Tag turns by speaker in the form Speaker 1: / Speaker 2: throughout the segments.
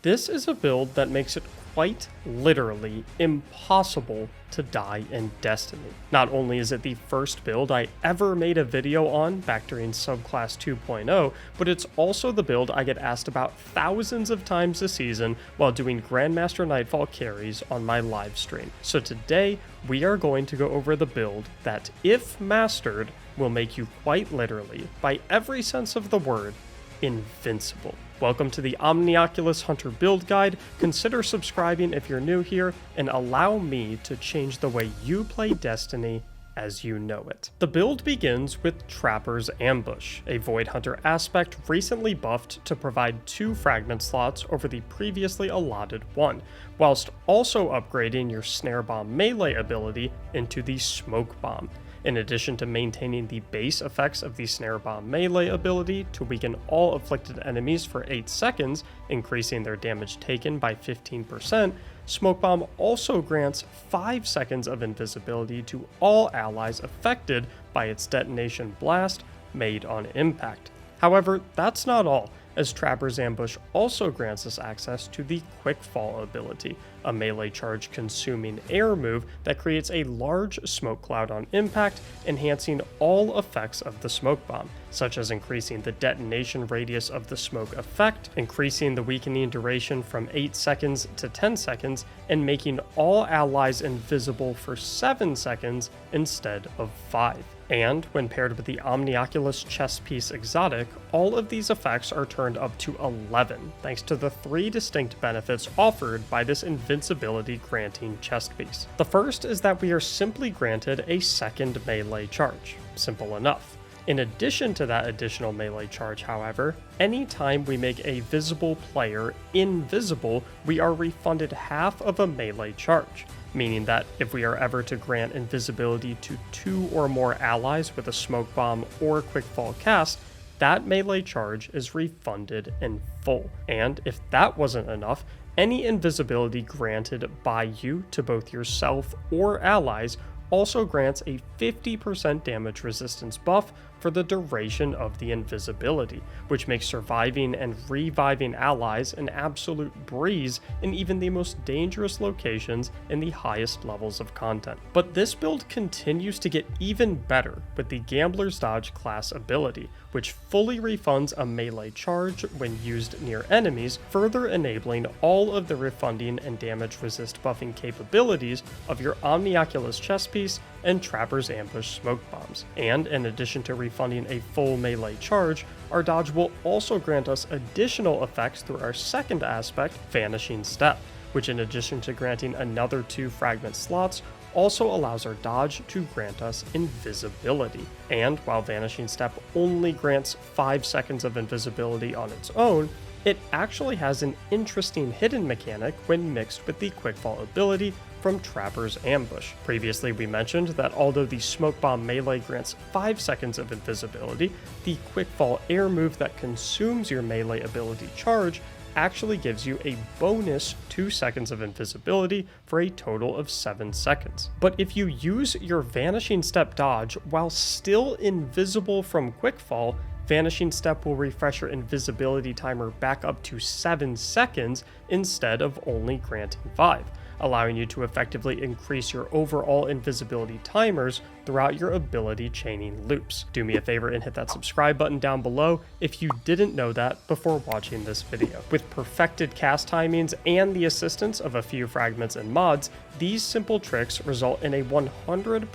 Speaker 1: This is a build that makes it quite literally impossible to die in Destiny. Not only is it the first build I ever made a video on back during Subclass 2.0, but it's also the build I get asked about thousands of times a season while doing Grandmaster Nightfall carries on my live stream. So today, we are going to go over the build that, if mastered, will make you quite literally, by every sense of the word, invincible. Welcome to the Omnioculus Hunter build guide. Consider subscribing if you're new here, and allow me to change the way you play Destiny as you know it. The build begins with Trapper's Ambush, a Void Hunter aspect recently buffed to provide 2 fragment slots over the previously allotted 1, whilst also upgrading your Snare Bomb melee ability into the Smoke Bomb. In addition to maintaining the base effects of the Snare Bomb melee ability to weaken all afflicted enemies for 8 seconds, increasing their damage taken by 15%, Smoke Bomb also grants 5 seconds of invisibility to all allies affected by its detonation blast made on impact. However, that's not all, as Trapper's Ambush also grants us access to the Quick Fall ability, a melee charge consuming air move that creates a large smoke cloud on impact, enhancing all effects of the Smoke Bomb, such as increasing the detonation radius of the smoke effect, increasing the weakening duration from 8 seconds to 10 seconds, and making all allies invisible for 7 seconds instead of 5. And when paired with the Omnioculus chest piece exotic, all of these effects are turned up to 11, thanks to the 3 distinct benefits offered by this invincibility granting chest piece. The first is that we are simply granted a second melee charge. Simple enough. In addition to that additional melee charge, however, anytime we make a visible player invisible, we are refunded half of a melee charge, meaning that if we are ever to grant invisibility to 2 or more allies with a Smoke Bomb or Quick Fall cast, that melee charge is refunded in full. And if that wasn't enough, any invisibility granted by you to both yourself or allies also grants a 50% damage resistance buff for the duration of the invisibility, which makes surviving and reviving allies an absolute breeze in even the most dangerous locations in the highest levels of content. But this build continues to get even better with the Gambler's Dodge class ability, which fully refunds a melee charge when used near enemies, further enabling all of the refunding and damage resist buffing capabilities of your Omnioculus chest piece and Trapper's Ambush smoke bombs. And in addition to refunding a full melee charge, our dodge will also grant us additional effects through our second aspect, Vanishing Step, which in addition to granting another 2 fragment slots, also allows our dodge to grant us invisibility. And while Vanishing Step only grants 5 seconds of invisibility on its own, it actually has an interesting hidden mechanic when mixed with the Quick Fall ability from Trapper's Ambush. Previously we mentioned that although the Smoke Bomb melee grants 5 seconds of invisibility, the Quick Fall air move that consumes your melee ability charge actually gives you a bonus 2 seconds of invisibility for a total of 7 seconds. But if you use your Vanishing Step dodge while still invisible from Quick Fall, Vanishing Step will refresh your invisibility timer back up to 7 seconds instead of only granting 5, allowing you to effectively increase your overall invisibility timers throughout your ability chaining loops. Do me a favor and hit that subscribe button down below if you didn't know that before watching this video. With perfected cast timings and the assistance of a few fragments and mods, these simple tricks result in a 100%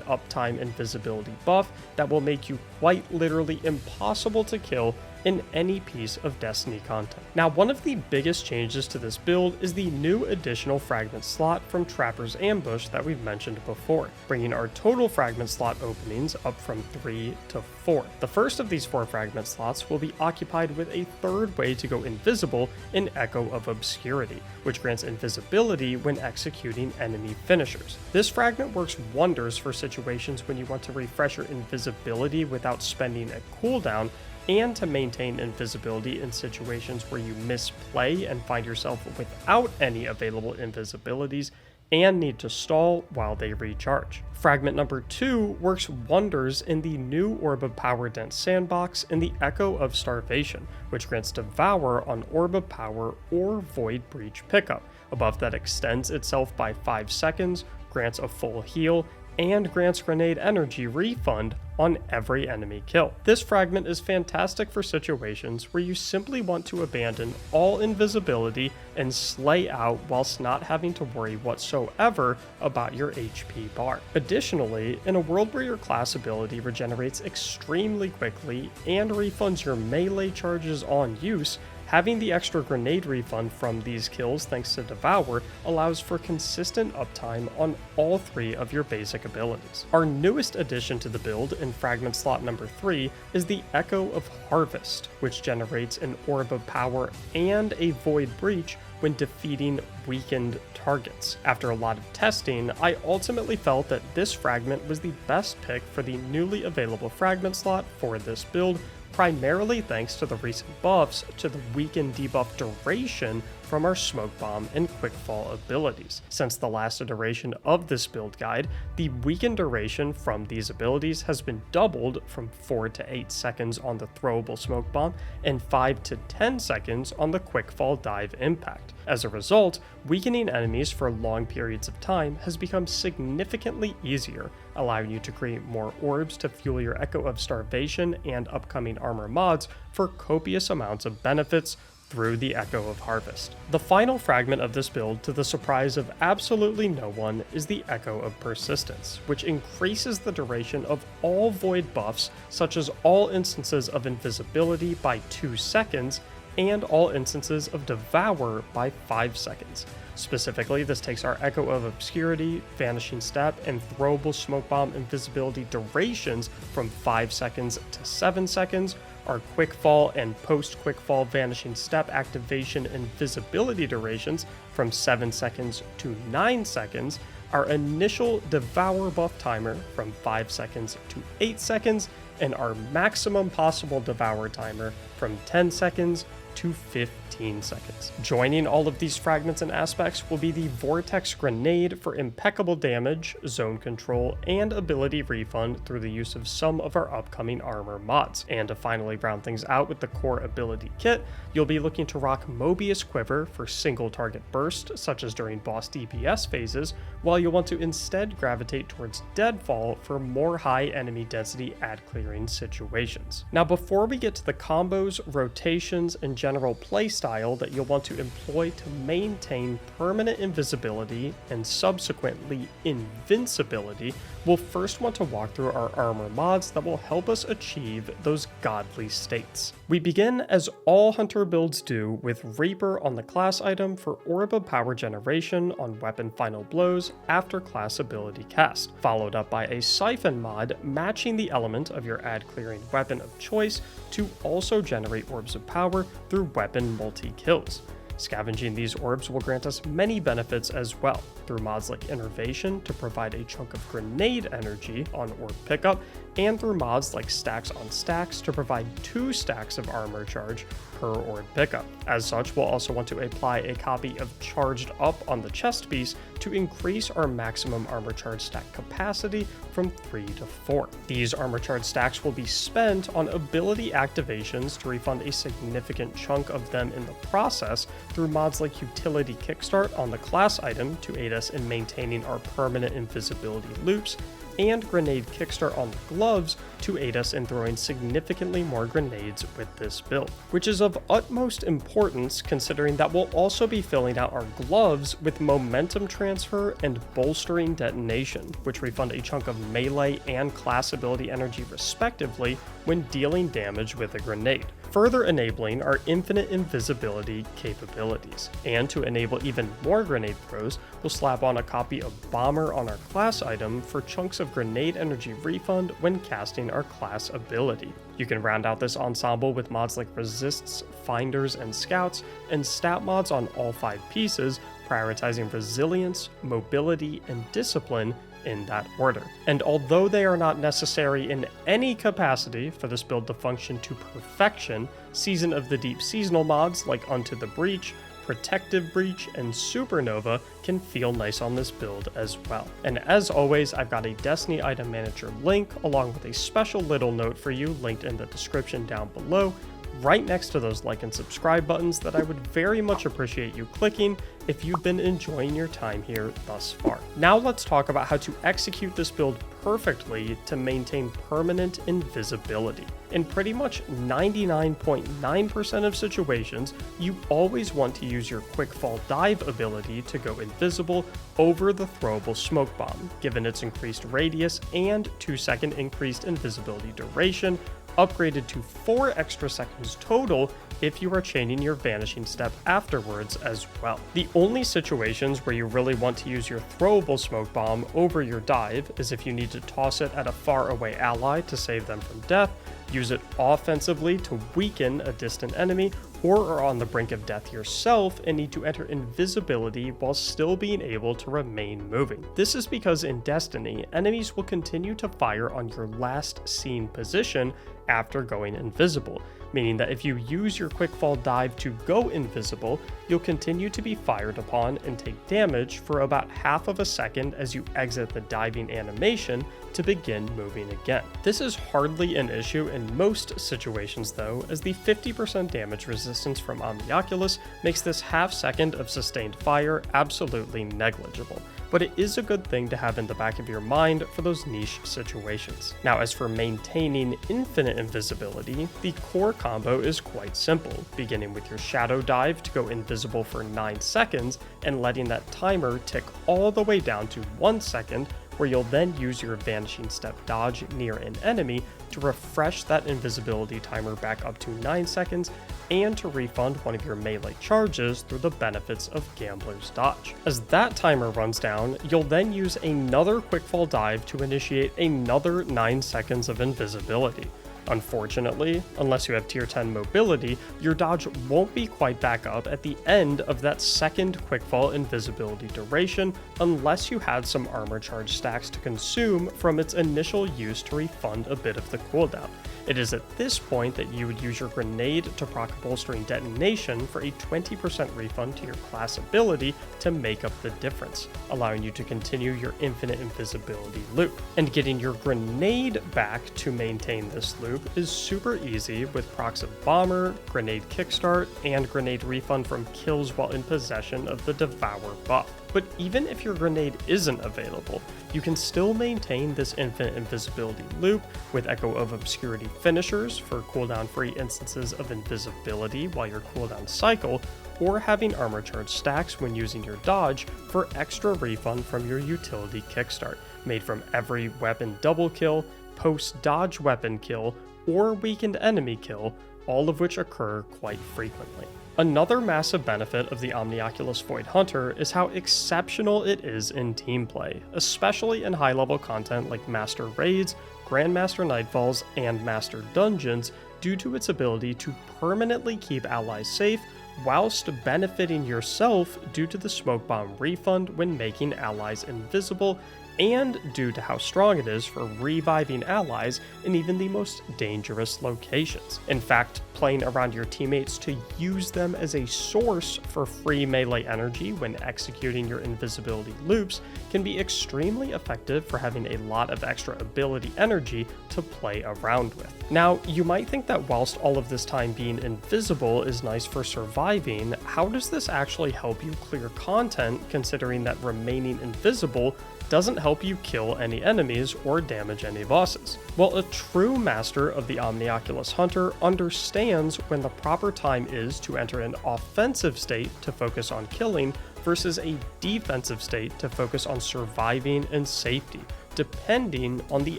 Speaker 1: uptime invisibility buff that will make you quite literally impossible to kill in any piece of Destiny content. Now, one of the biggest changes to this build is the new additional fragment slot from Trapper's Ambush that we've mentioned before, bringing our total fragment slot openings up from 3 to 4. The first of these 4 fragment slots will be occupied with a third way to go invisible in Echo of Obscurity, which grants invisibility when executing enemy finishers. This fragment works wonders for situations when you want to refresh your invisibility without spending a cooldown, and to maintain invisibility in situations where you misplay and find yourself without any available invisibilities and need to stall while they recharge. Fragment number 2 works wonders in the new Orb of Power dense sandbox in the Echo of Starvation, which grants Devour on Orb of Power or Void Breach pickup, a buff that extends itself by 5 seconds, grants a full heal, and grants grenade energy refund on every enemy kill. This fragment is fantastic for situations where you simply want to abandon all invisibility and slay out whilst not having to worry whatsoever about your HP bar. Additionally, in a world where your class ability regenerates extremely quickly and refunds your melee charges on use, having the extra grenade refund from these kills thanks to Devour allows for consistent uptime on all 3 of your basic abilities. Our newest addition to the build in fragment slot number 3 is the Echo of Harvest, which generates an Orb of Power and a Void Breach when defeating weakened targets. After a lot of testing, I ultimately felt that this fragment was the best pick for the newly available fragment slot for this build, primarily thanks to the recent buffs to the weakened debuff duration from our Smoke Bomb and Quickfall abilities. Since the last iteration of this build guide, the weakened duration from these abilities has been doubled from 4 to 8 seconds on the throwable Smoke Bomb and 5 to 10 seconds on the Quickfall Dive Impact. As a result, weakening enemies for long periods of time has become significantly easier, allowing you to create more orbs to fuel your Echo of Starvation and upcoming armor mods for copious amounts of benefits through the Echo of Harvest. The final fragment of this build, to the surprise of absolutely no one, is the Echo of Persistence, which increases the duration of all void buffs, such as all instances of invisibility by 2 seconds, and all instances of Devour by 5 seconds. Specifically, this takes our Echo of Obscurity, Vanishing Step, and Throwable Smoke Bomb invisibility durations from 5 seconds to 7 seconds, our Quickfall and post-Quickfall Vanishing Step activation and visibility durations from 7 seconds to 9 seconds, our initial Devour buff timer from 5 seconds to 8 seconds, and our maximum possible Devour timer from 10 seconds to 15 seconds. Joining all of these fragments and aspects will be the Vortex Grenade for impeccable damage, zone control, and ability refund through the use of some of our upcoming armor mods. And to finally round things out with the core ability kit, you'll be looking to rock Mobius Quiver for single target burst, such as during boss DPS phases, while you'll want to instead gravitate towards Deadfall for more high enemy density ad clearing situations. Now, before we get to the combos, rotations, and general playstyle that you'll want to employ to maintain permanent invisibility and subsequently invincibility, we'll first want to walk through our armor mods that will help us achieve those godly states. We begin, as all hunter builds do, with Reaper on the class item for Orb of Power generation on weapon final blows after class ability cast, followed up by a Siphon mod matching the element of your ad clearing weapon of choice to also generate Orbs of Power through weapon multi-kills. Scavenging these orbs will grant us many benefits as well, through mods like Innervation to provide a chunk of grenade energy on orb pickup, and through mods like Stacks on Stacks to provide 2 stacks of armor charge per orb pickup. As such, we'll also want to apply a copy of Charged Up on the chest piece to increase our maximum armor charge stack capacity from 3 to 4. These armor charge stacks will be spent on ability activations to refund a significant chunk of them in the process through mods like Utility Kickstart on the class item to aid us in maintaining our permanent invisibility loops, and Grenade Kickstart on the gloves to aid us in throwing significantly more grenades with this build, which is of utmost importance considering that we'll also be filling out our gloves with momentum transfer and bolstering detonation, which refund a chunk of melee and class ability energy respectively when dealing damage with a grenade, further enabling our infinite invisibility capabilities. And to enable even more grenade throws, we'll slap on a copy of Bomber on our class item for chunks of grenade energy refund when casting our class ability. You can round out this ensemble with mods like Resists, Finders, and Scouts, and stat mods on all 5 pieces, prioritizing resilience, mobility, and discipline in that order. And although they are not necessary in any capacity for this build to function to perfection, Season of the Deep seasonal mods like Unto the Breach, Protective Breach, and Supernova can feel nice on this build as well. And as always, I've got a Destiny item manager link along with a special little note for you linked in the description down below, right next to those like and subscribe buttons that I would very much appreciate you clicking if you've been enjoying your time here thus far. Now let's talk about how to execute this build perfectly to maintain permanent invisibility. In pretty much 99.9% of situations, you always want to use your quick fall dive ability to go invisible over the throwable smoke bomb, given its increased radius and 2-second increased invisibility duration, upgraded to 4 extra seconds total if you are chaining your vanishing step afterwards as well. The only situations where you really want to use your throwable smoke bomb over your dive is if you need to toss it at a far away ally to save them from death, use it offensively to weaken a distant enemy, or are on the brink of death yourself and need to enter invisibility while still being able to remain moving. This is because in Destiny, enemies will continue to fire on your last seen position after going invisible, meaning that if you use your quick fall dive to go invisible, you'll continue to be fired upon and take damage for about half of a second as you exit the diving animation to begin moving again. This is hardly an issue in most situations though, as the 50% damage resistance from Omnioculus makes this half second of sustained fire absolutely negligible, but it is a good thing to have in the back of your mind for those niche situations. Now, as for maintaining infinite invisibility, the core combo is quite simple, beginning with your shadow dive to go invisible for 9 seconds and letting that timer tick all the way down to 1 second, where you'll then use your vanishing step dodge near an enemy to refresh that invisibility timer back up to 9 seconds and to refund one of your melee charges through the benefits of Gambler's Dodge. As that timer runs down, you'll then use another quickfall dive to initiate another 9 seconds of invisibility. Unfortunately, unless you have tier 10 mobility, your dodge won't be quite back up at the end of that second quickfall invisibility duration unless you had some armor charge stacks to consume from its initial use to refund a bit of the cooldown. It is at this point that you would use your grenade to proc bolstering detonation for a 20% refund to your class ability to make up the difference, allowing you to continue your infinite invisibility loop. And getting your grenade back to maintain this loop is super easy with procs of Bomber, Grenade Kickstart, and Grenade Refund from kills while in possession of the Devour buff. But even if your grenade isn't available, you can still maintain this infinite invisibility loop with Echo of Obscurity finishers for cooldown-free instances of invisibility while your cooldown cycle, or having armor charge stacks when using your dodge for extra refund from your utility kickstart, made from every weapon double kill, post-dodge weapon kill, or weakened enemy kill, all of which occur quite frequently. Another massive benefit of the Omnioculus Void Hunter is how exceptional it is in team play, especially in high-level content like Master Raids, Grandmaster Nightfalls, and Master Dungeons, due to its ability to permanently keep allies safe whilst benefiting yourself due to the smoke bomb refund when making allies invisible, and due to how strong it is for reviving allies in even the most dangerous locations. In fact, playing around your teammates to use them as a source for free melee energy when executing your invisibility loops can be extremely effective for having a lot of extra ability energy to play around with. Now, you might think that whilst all of this time being invisible is nice for surviving, how does this actually help you clear content, considering that remaining invisible doesn't help you kill any enemies or damage any bosses? Well, a true master of the Omnioculus Hunter understands when the proper time is to enter an offensive state to focus on killing versus a defensive state to focus on surviving and safety, depending on the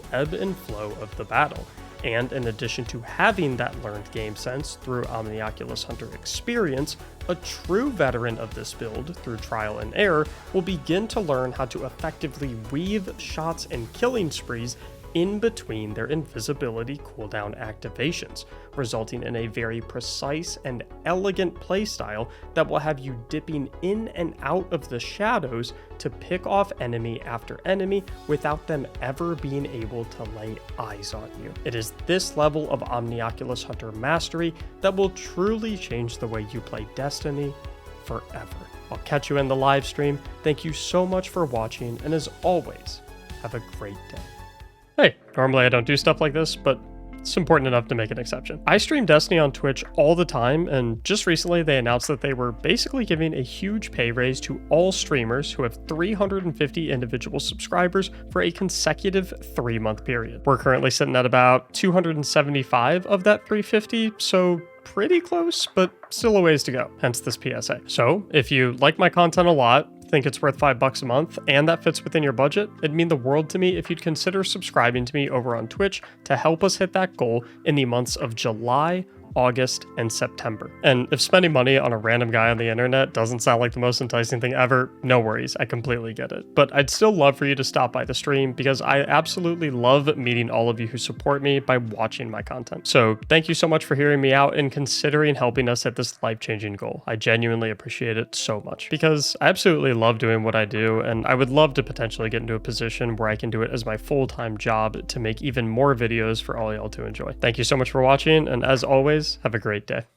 Speaker 1: ebb and flow of the battle. And in addition to having that learned game sense through Omnioculus Hunter experience, a true veteran of this build, through trial and error, will begin to learn how to effectively weave shots and killing sprees in between their invisibility cooldown activations, resulting in a very precise and elegant playstyle that will have you dipping in and out of the shadows to pick off enemy after enemy without them ever being able to lay eyes on you. It is this level of Omnioculus Hunter mastery that will truly change the way you play Destiny forever. I'll catch you in the live stream. Thank you so much for watching, and as always, have a great day. Hey, normally I don't do stuff like this, but it's important enough to make an exception. I stream Destiny on Twitch all the time, and just recently they announced that they were basically giving a huge pay raise to all streamers who have 350 individual subscribers for a consecutive 3-month period. We're currently sitting at about 275 of that 350, so pretty close, but still a ways to go, hence this PSA. So if you like my content a lot, think it's worth $5 a month, and that fits within your budget, it'd mean the world to me if you'd consider subscribing to me over on Twitch to help us hit that goal in the months of July, August, and September. And if spending money on a random guy on the internet doesn't sound like the most enticing thing ever, no worries, I completely get it. But I'd still love for you to stop by the stream because I absolutely love meeting all of you who support me by watching my content. So thank you so much for hearing me out and considering helping us hit this life-changing goal. I genuinely appreciate it so much because I absolutely love doing what I do, and I would love to potentially get into a position where I can do it as my full-time job to make even more videos for all y'all to enjoy. Thank you so much for watching, and as always, have a great day.